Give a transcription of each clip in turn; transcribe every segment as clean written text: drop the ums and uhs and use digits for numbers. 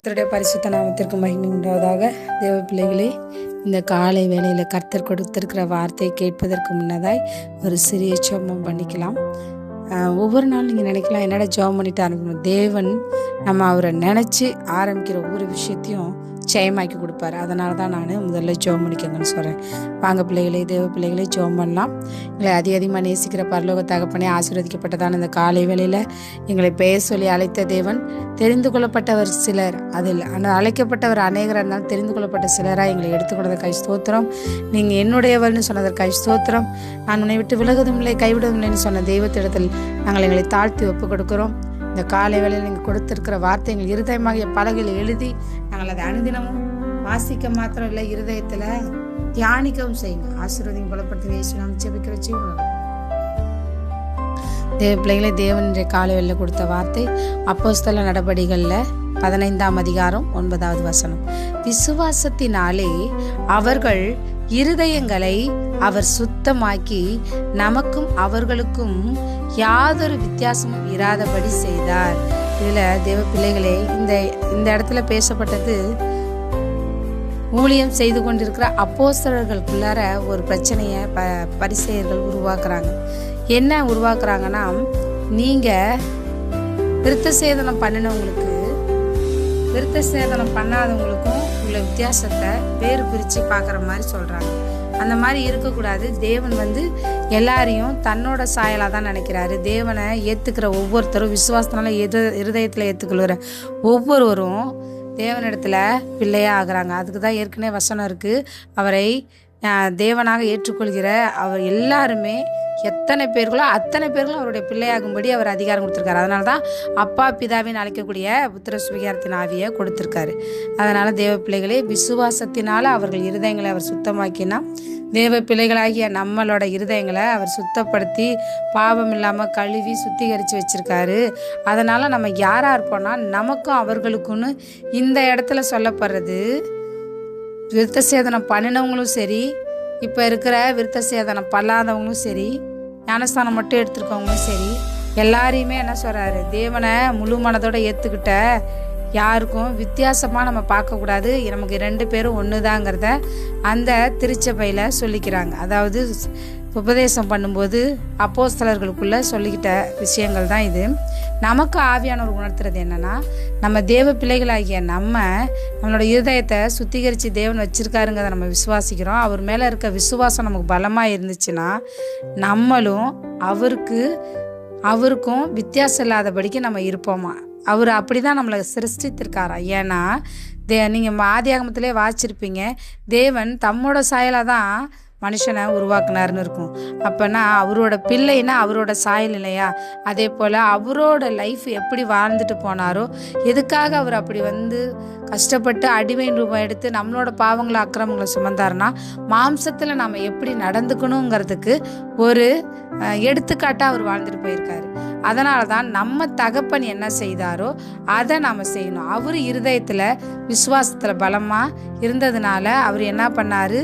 கர்த்தருடைய பரிசுத்த நாமத்திற்கு மகிமை உண்டாவதாக. தேவ பிள்ளைகளே, இந்த காலை வேளையில் கர்த்தர் கொடுத்திருக்கிற வார்த்தையை கேட்பதற்கு முன்னதாய் ஒரு சிறிய ஜெபம் பண்ணிக்கலாம். ஒவ்வொரு நாளும் நீங்கள் நினைக்கலாம், என்னடா ஜெபம் பண்ணிட்டு ஆரம்பிக்கணும். தேவன் நம்ம அவரை நினச்சி ஆரம்பிக்கிற ஒவ்வொரு விஷயத்தையும் ஜெயமாக்கி கொடுப்பாரு. அதனால தான் நான் முதல்ல ஜெபம் பண்ணிக்கங்கன்னு சொல்கிறேன். வாங்க பிள்ளைகளே, தேவ பிள்ளைகளே, ஜெபம் பண்ணலாம். எங்களை அதிகமாக நேசிக்கிற பரலோக தகப்பனே, ஆசீர்வதிக்கப்பட்டதான இந்த காலை வேளையில் எங்களை பெயர் சொல்லி அழைத்த தேவன், தெரிந்து கொள்ளப்பட்டவர் சிலர், அதில் அழைக்கப்பட்டவர் அநேகராக இருந்தாலும் தெரிந்து கொள்ளப்பட்ட சிலராக எங்களை எடுத்துக்கொண்டதற்காக ஸ்தோத்திரம். நீங்கள் என்னுடையவர்னு சொன்னதற்காக ஸ்தோத்திரம். நான் உன்னை விட்டு விலகுவதும் இல்லை, கைவிடுவதும் இல்லைன்னு சொன்ன தெய்வத்திடத்தில் நாங்கள் எங்களை தாழ்த்தி ஒப்புக் கொடுக்கிறோம். இந்த காலை வேளையில் நீங்கள் கொடுத்திருக்கிற வார்த்தை எங்கள் இருதயமாகிய பலகையில் எழுதி நாங்கள் அதை அனுதினமும் வாசிக்க மாத்திரம் இல்லை, இருதயத்தில் தியானிக்கவும் செய்யுங்க. ஆசீர்வாதம் பலப்படுத்தி இயேசு நாமம் ஜெபிக்கிற செய்வோம். தேவ பிள்ளைகளே, தேவனுடைய காலை வேளையில் கொடுத்த வார்த்தை அப்போஸ்தல நடபடிகளில் 15ஆம் அதிகாரம் 9வது வசனம். விசுவாசத்தினாலே அவர்கள் இருதயங்களை அவர் சுத்தமாக்கி நமக்கும் அவர்களுக்கும் யாதொரு வித்தியாசமும் இராதபடி செய்தார். இதில் தேவ பிள்ளைகளே, இந்த இடத்துல பேசப்பட்டது ஊழியம் செய்து கொண்டிருக்கிற அப்போஸ்தலர்களுக்குள்ளார ஒரு பிரச்சனையை பரிசேயர்கள் உருவாக்குறாங்க. என்ன உருவாக்குறாங்கன்னா, நீங்கள் விருத்த சேதனம் பண்ணினவங்களுக்கு விருத்த சேதனம் பண்ணாதவங்களுக்கும் உள்ள வித்தியாசத்தை வேறு பிரித்து பார்க்குற மாதிரி சொல்கிறாங்க. அந்த மாதிரி இருக்கக்கூடாது. தேவன் எல்லாரையும் தன்னோட சாயலாக தான் நினைக்கிறாரு. தேவனை ஏற்றுக்கிற ஒவ்வொருத்தரும், விசுவாசத்தினால இருதயத்தில் ஏற்றுக்கொள்கிற ஒவ்வொருவரும் தேவனிடத்தில் பிள்ளையாக ஆகிறாங்க. அதுக்கு தான் ஏற்கனவே வசனம் இருக்குது. அவரை தேவனாக ஏற்றுக்கொள்கிற அவர் எல்லாருமே எத்தனை பேர்களோ அத்தனை பேர்களும் அவருடைய பிள்ளையாகும்படி அவர் அதிகாரம் கொடுத்துருக்காரு. அதனால தான் அப்பா பிதாவின்னு அழைக்கக்கூடிய புத்திர சுவிகாரத்தின் ஆவியை கொடுத்துருக்காரு. அதனால் தேவ பிள்ளைகளே, விசுவாசத்தினால் அவர்கள் இருதயங்களை அவர் சுத்தமாக்கினா, தேவ பிள்ளைகளாகிய நம்மளோட இருதயங்களை அவர் சுத்தப்படுத்தி பாவம் இல்லாமல் கழுவி சுத்திகரித்து வச்சுருக்காரு. அதனால் நம்ம யாராக இருப்போம்னா, நமக்கும் அவர்களுக்குன்னு இந்த இடத்துல சொல்லப்படுறது, விருத்த சேதனம் பண்ணினவங்களும் சரி, இப்போ இருக்கிற விருத்த சேதனம் பண்ணாதவங்களும் சரி, ஞானஸ்தானம் மட்டும் எடுத்துருக்கவங்களும் சரி, எல்லாரையுமே என்ன சொல்கிறாரு, தேவனை முழு மனதோடு ஏற்றுக்கிட்ட யாருக்கும் வித்தியாசமாக நம்ம பார்க்கக்கூடாது. நமக்கு 2 பேரும் ஒன்று தாங்கிறத அந்த திருச்சபையில் சொல்லிக்கிறாங்க. அதாவது உபதேசம் பண்ணும்போது அப்போஸ்தலர்களுக்குள்ளே சொல்லிக்கிட்ட விஷயங்கள் தான் இது. நமக்கு ஆவியானவர் உணர்த்துறது என்னென்னா, நம்ம தேவ பிள்ளைகளாகிய நம்மளோட இருதயத்தை சுத்திகரித்து தேவன் வச்சுருக்காருங்கிறத நம்ம விசுவாசிக்கிறோம். அவர் மேலே இருக்க விசுவாசம் நமக்கு பலமாக இருந்துச்சுன்னா, நம்மளும் அவருக்கும் வித்தியாசம் இல்லாதபடிக்கு நம்ம இருப்போமா. அவர் அப்படி தான் நம்மளை சிருஷ்டித்திருக்காரா. ஏன்னா நீங்கள் ஆதியாகமத்திலே வாசிச்சிருப்பீங்க, தேவன் தம்மோட சாயலாக தான் மனுஷனை உருவாக்குனாருன்னு இருக்கும். அப்போனா அவரோட பிள்ளைன்னா அவரோட சாயல் இல்லையா. அதே போல் அவரோட லைஃப் எப்படி வாழ்ந்துட்டு போனாரோ, எதுக்காக அவர் அப்படி கஷ்டப்பட்டு அடிமையின் ரூபம் எடுத்து நம்மளோட பாவங்களை அக்கிரமங்களை சுமந்தாருன்னா, மாம்சத்தில் நாம் எப்படி நடந்துக்கணுங்கிறதுக்கு ஒரு எடுத்துக்காட்டாக அவர் வாழ்ந்துட்டு போயிருக்காரு. அதனால தான் நம்ம தகப்பன் என்ன செய்தாரோ அதை நாம் செய்யணும். அவர் இருதயத்தில் விசுவாசத்தில் பலமாக இருந்ததுனால அவர் என்ன பண்ணார்,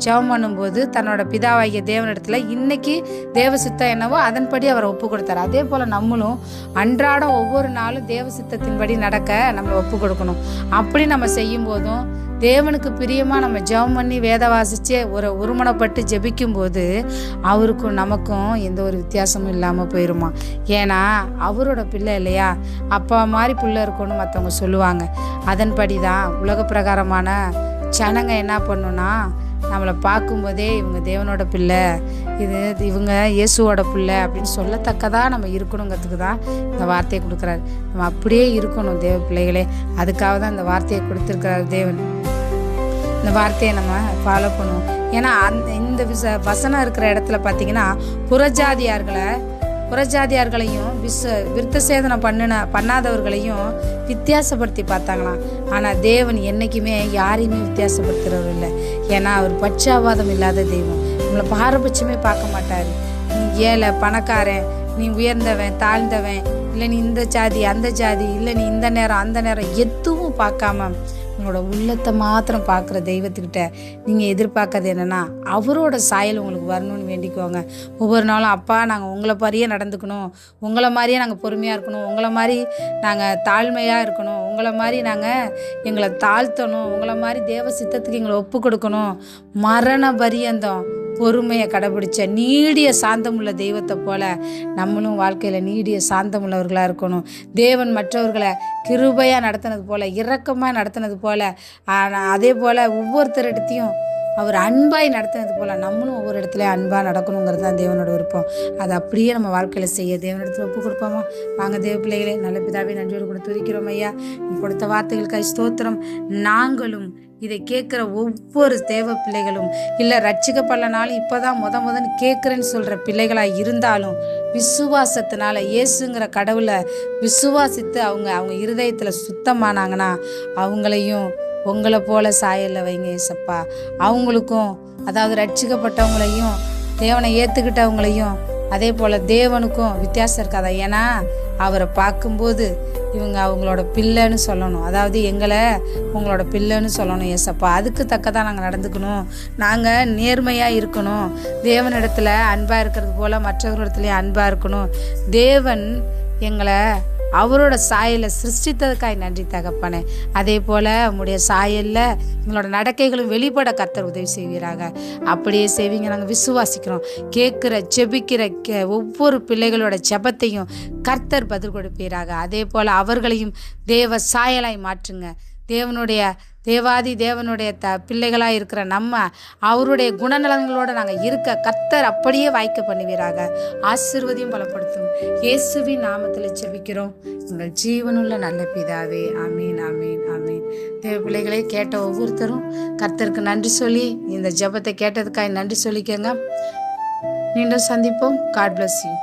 ஜெபம் பண்ணும்போது தன்னோட பிதாவாகிய தேவனிடத்தில் இன்னைக்கு தேவ சித்தம் என்னவோ அதன்படி அவரை ஒப்பு கொடுத்தார். அதே போல் நம்மளும் அன்றாடம் ஒவ்வொரு நாளும் தேவ சித்தத்தின்படி நடக்க நம்ம ஒப்பு கொடுக்கணும். அப்படி நம்ம செய்யும் போதும் தேவனுக்கு பிரியமாக நம்ம ஜெபம் பண்ணி வேத வாசித்து ஒருமனப்பட்டு ஜெபிக்கும்போது அவருக்கும் நமக்கும் எந்த ஒரு வித்தியாசமும் இல்லாமல் போயிடுமா. ஏன்னா அவரோட பிள்ளை இல்லையா, அப்பா மாதிரி பிள்ளை இருக்கணும்னு மற்றவங்க சொல்லுவாங்க. அதன்படி தான் உலக பிரகாரமான ஜனங்க என்ன பண்ணுன்னா, நம்மளை பார்க்கும்போதே இவங்க தேவனோட பிள்ளை, இவங்க இயேசுவோட பிள்ளை அப்படின்னு சொல்லத்தக்கதாக நம்ம இருக்கணுங்கிறதுக்கு தான் இந்த வார்த்தையை கொடுக்குறாரு. நம்ம அப்படியே இருக்கணும் தேவ பிள்ளைகளே. அதுக்காக தான் இந்த வார்த்தையை கொடுத்துருக்கிறாரு தேவன். இந்த வார்த்தையை நம்ம ஃபாலோ பண்ணுவோம். ஏன்னா இந்த வசனம் இருக்கிற இடத்துல பார்த்தீங்கன்னா, புறஜாதியார்களையும் விருத்த சேதனம் பண்ணாதவர்களையும் வித்தியாசப்படுத்தி பார்த்தாங்களாம். ஆனால் தேவன் என்றைக்குமே யாரையுமே வித்தியாசப்படுத்துகிறவர் இல்லை. ஏன்னா அவர் பட்சாவாதம் இல்லாத தெய்வம். நம்மளை பாரபட்சமே பார்க்க மாட்டார். நீ ஏழை பணக்காரன், நீ உயர்ந்தவன் தாழ்ந்தவன், இல்லை நீ இந்த ஜாதி அந்த ஜாதி, இல்லை நீ இந்த நேரம் அந்த நேரம் எதுவும் பார்க்காம உங்களோட உள்ளத்தை மாத்திரம் பார்க்குற தெய்வத்துக்கிட்ட நீங்கள் எதிர்பார்க்கறது என்னென்னா அவரோட சாயல் உங்களுக்கு வரணும்னு வேண்டிக்குவாங்க. ஒவ்வொரு நாளும் அப்பா நாங்கள் உங்களை மாதிரியே நடந்துக்கணும், உங்களை மாதிரியே நாங்கள் பொறுமையாக இருக்கணும், உங்களை மாதிரி நாங்கள் தாழ்மையாக இருக்கணும், உங்களை மாதிரி நாங்கள் எங்களை தாழ்த்தணும், உங்களை மாதிரி தேவ சித்தத்துக்கு எங்களை ஒப்பு கொடுக்கணும், மரண பரியந்தம் பொறுமையை கடைபிடிச்ச நீடிய சாந்தமுள்ள தெய்வத்தை போல நம்மளும் வாழ்க்கையில் நீடிய சாந்தமுள்ளவர்களாக இருக்கணும். தேவன் மற்றவர்களை கிருபையாக நடத்தினது போல, இரக்கமாக நடத்தினது போல, அதே போல் ஒவ்வொருத்தரிடத்தையும் அவர் அன்பாய் நடத்தினது போல் நம்மளும் ஒவ்வொரு இடத்துலையும் அன்பாக நடக்கணுங்கிறது தான் தேவனோட விருப்பம். அதை அப்படியே நம்ம வாழ்க்கையில் செய்ய தேவனிடத்தில் ஒப்பு கொடுப்போமா? வாங்க தேவ பிள்ளைகளே, நல்ல பிதாவே நன்றியோடு கூட துதிக்கிறோம் ஐயா. நீ கொடுத்த வார்த்தைகளுக்காய் ஸ்தோத்திரம். நாங்களும் இதை கேட்குற ஒவ்வொரு தேவ பிள்ளைகளும் இல்லை ரட்சிக்கப்படலனாலும் இப்போ தான் முதன்னு கேட்குறேன்னு சொல்கிற பிள்ளைகளாக இருந்தாலும் விசுவாசத்தினால இயேசுங்கிற கடவுளை விசுவாசித்து அவங்க இருதயத்தில் சுத்தமானாங்கன்னா அவங்களையும் உங்களை போல சாயல்ல வைங்க ஏசப்பா. அவங்களுக்கும், அதாவது ரட்சிக்கப்பட்டவங்களையும் தேவனை ஏற்றுக்கிட்டவங்களையும் அதே போல் தேவனுக்கும் வித்தியாசம் இருக்காதா? ஏன்னா அவரை பார்க்கும்போது இவங்க அவங்களோட பிள்ளைன்னு சொல்லணும், அதாவது எங்களை உங்களோட பிள்ளைன்னு சொல்லணும் ஏசப்பா. அதுக்கு தக்கதான் நாங்கள் நடந்துக்கணும், நாங்கள் நேர்மையாக இருக்கணும், தேவனிடத்தில் அன்பாக இருக்கிறது போல் மற்றவர்களிடத்துலையும் அன்பாக இருக்கணும். தேவன் எங்களை அவரோட சாயலை சிருஷ்டித்ததுக்காய் நன்றி தகப்பனே. அதே போல் உங்களுடைய சாயலில் எங்களோட நடக்கைகளும் வெளிப்பட கர்த்தர் உதவி செய்வீராக. அப்படியே செய்வீங்க நாங்கள் விசுவாசிக்கிறோம். கேட்குற ஜெபிக்கிற ஒவ்வொரு பிள்ளைகளோட ஜெபத்தையும் கர்த்தர் பதில் கொடுப்பீராக. அதே போல் அவர்களையும் தேவ சாயலாய் மாற்றுங்க. தேவாதி தேவனுடைய பிள்ளைகளாக இருக்கிற நம்ம அவருடைய குணநலங்களோடு நாங்கள் இருக்க கர்த்தர் அப்படியே வாய்க்க பண்ணுவீராக. ஆசீர்வதியும் பலப்படுத்தும் இயேசுவின் நாமத்தில் ஜெபிக்கிறோம் உங்கள் ஜீவனுள்ள நல்ல பிதாவே. ஆமீன் ஆமீன் ஆமீன். தேவ பிள்ளைகளை கேட்ட ஒவ்வொருத்தரும் கர்த்தருக்கு நன்றி சொல்லி இந்த ஜெபத்தை கேட்டதுக்காக நன்றி சொல்லிக்கோங்க. மீண்டும் சந்திப்போம். God bless you.